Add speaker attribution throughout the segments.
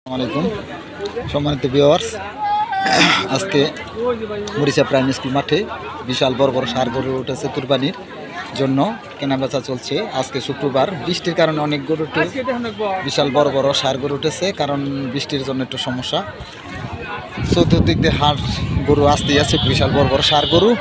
Speaker 1: আসসালামাইকুম সম্মানিত ভিউয়ার্স, আজকে মরিচা প্রাইমারি স্কুল মাঠে বিশাল বড় বড় ষাঁড় গরু উঠেছে কুরবানির জন্য কেনাবেচা চলছে। আজকে শুক্রবার, বৃষ্টির কারণে অনেক গরু বিশাল বড় বড় ষাঁড় গরু উঠেছে, কারণ বৃষ্টির জন্য একটু সমস্যা। চতুর্দিক দিয়ে হাট গরু আসতেই আছে, বিশাল বড় বড় ষাঁড় গরু।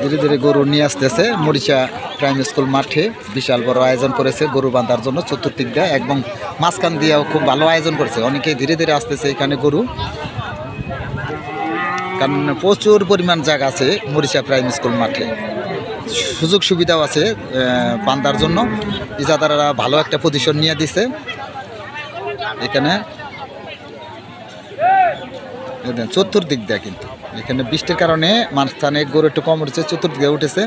Speaker 1: ধীরে ধীরে গরু নিয়ে আসতেছে মরিচা প্রাইমারি স্কুল মাঠে। বিশাল বড় আয়োজন করেছে গরু বাঁধার জন্য, চতুর্দিক দিয়ে এবং মাঝখান দিয়েও খুব ভালো আয়োজন করেছে। অনেকেই ধীরে ধীরে আসতেছে এখানে গরু, কারণ প্রচুর পরিমাণ জায়গা আছে মরিচা প্রাইমারি স্কুল মাঠে। সুযোগ সুবিধাও আছে বান্ধার জন্য। ইজাদাররা ভালো একটা পজিশন নিয়ে দিছে এখানে। চতুর্দিক দিয়ে কিন্তু এখানে বৃষ্টির কারণে মাঝখানে গরু একটু কম উঠেছে, চতুর্দিকে উঠেছে।